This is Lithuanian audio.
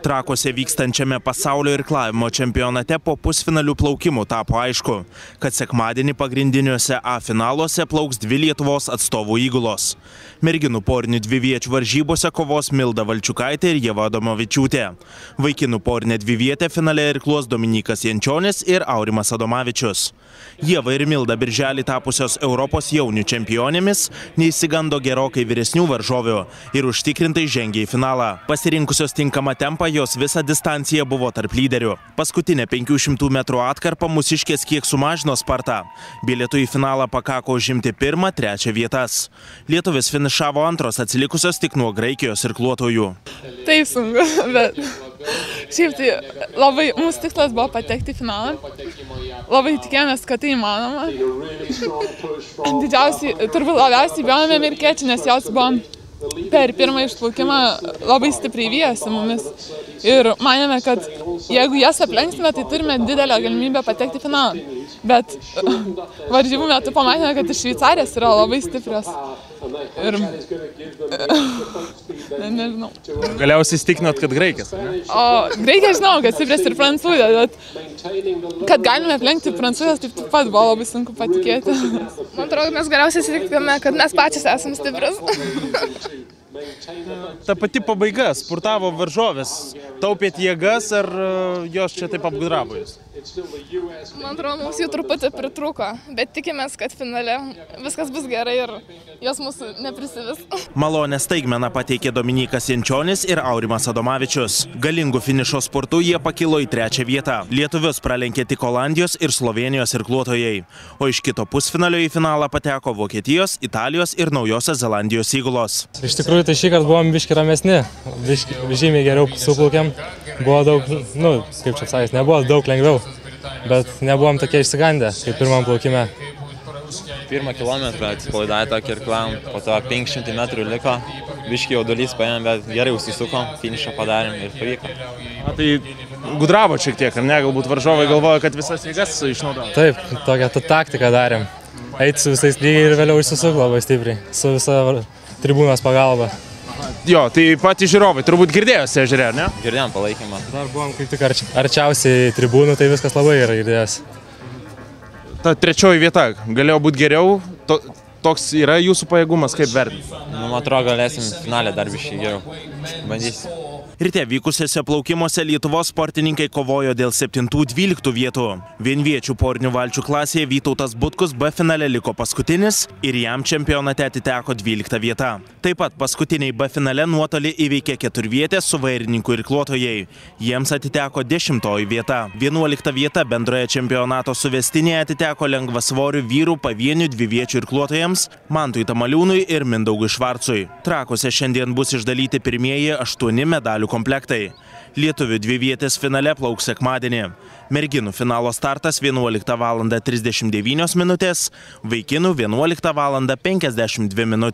Trakuose vykstančiame pasaulio irklavimo čempionate po pusfinalių plaukimų tapo aišku, kad sekmadienį pagrindiniuose A finaluose plauks dvi Lietuvos atstovų įgulos. Merginų porinių dviviečių varžybose kovos Milda Valčiukaitė ir Ieva Adomavičiūtė. Vaikinų porinė dvivietė finale irkluos Dominykas Jančionis ir Aurimas Adomavičius. Ieva ir Milda birželį tapusios Europos jaunių čempionėmis neįsigando gerokai vyresnių varžovių ir užtikrintai žengė į finalą. Pasirinkusios tinkamą tempą, jos visą distanciją buvo tarp lyderių. Paskutinė 500 metrų atkarpa mūsiškės kiek sumažino spartą. Bilietų į finalą pakako užimti 1., 3 vietas. Lietuvis finišavo antros, atsilikusios tik nuo Graikijos irkluotojų. Taip sunku, bet šiaip tai labai mūsų tikslas buvo patekti į finalą. Labai tikėjomės, kad tai įmanoma. Turbūt labiausiai bijome amerikiečių, nes jos buvo per pirmą išplaukimą labai stipriai vijosi mumis. Ir manėme, kad jeigu jas aplenksime, tai turime didelę galimybę patekti į finalą. Bet varžybų metu pamatėme, kad iš Šveicarijos yra labai stiprios. Ir nežinau. Galiausiai įsitikinot, kad graikės, ne? O graikė žinau, kad stiprės ir prancūzė, bet kad galime aplenkti prancūzės, taip pat buvo labai sunku patikėti. Man atrodo, mes galiausiai įsitikinome, kad mes pačios esame stiprios. Ta pati pabaiga, spurtavo varžovės, taupėt jėgas ar jos čia taip apgudravo jūs? Man atrodo, mums jų truputį pritrūko, bet tikimės, kad finale viskas bus gerai ir jos mūsų neprisivis. Malonę staigmeną pateikė Dominykas Jančionis ir Aurimas Adomavičius. Galingų finišo spurtų jie pakilo į 3 vietą. Lietuvius pralenkė tik Olandijos ir Slovėnijos irkluotojai. O iš kito pusfinalio į finalą pateko Vokietijos, Italijos ir Naujosios Zelandijos įgulos. Iš tikrųjų, tai šįkart buvom biški ramesni, žymiai geriau suplaukėm. Buvo daug, kaip čia sakys, nebuvo daug lengviau, bet nebuvom tokie išsigandę, kaip pirmam plaukime. Pirmą kilometrą atsipalaidavę tokį irklavom, po to 500 metrų liko, biški jaudulys paėmėm, bet gerai užsisukom, finišą padarėm ir pavyko. Tai gudravo šiek tiek, ar ne? Galbūt varžovai galvoja, kad visas jėgas išnaudoja. Taip, tokią taktiką darėm. Eit su visais lygiai ir vėliau išsisuk labai stipriai, su visa tribūnos pagalba. Jo, tai patys žiūrovai turbūt girdėjosi ežere, ar ne? Girdėjom palaikymą. Dar buvom kaip tik arčiausiai tribūnų, tai viskas labai gerai girdėjosi. Ta 3 vieta galėjo būti geriau, toks yra jūsų pajėgumas, kaip vertinti? Man atrodo, galėsim finalę dar biškį geriau. Bandysim. Ryte vykusiuose plaukimuose Lietuvos sportininkai kovojo dėl 7–12 vietų. Vienviečių porinių valčių klasėje Vytautas Butkus B finale liko paskutinis ir jam čempionate atiteko 12 vieta. Taip pat paskutiniai B finale nuotolį įveikė 4-vietės suvairininkų irkluotojai. Jiems atiteko 10 vieta. 11 vieta bendroje čempionato suvestinėje atiteko lengvasvorių vyrų pavienių dviviečių irkluotojams Mantui Tamaliūnui ir Mindaugui Švarcui. Trakuose šiandien bus išdalyti pirmieji 8 medalių komplektai. Lietuvių dvivietės finale plauks sekmadienį. Merginų finalo startas 11:39 min, vaikinų 11:52 min.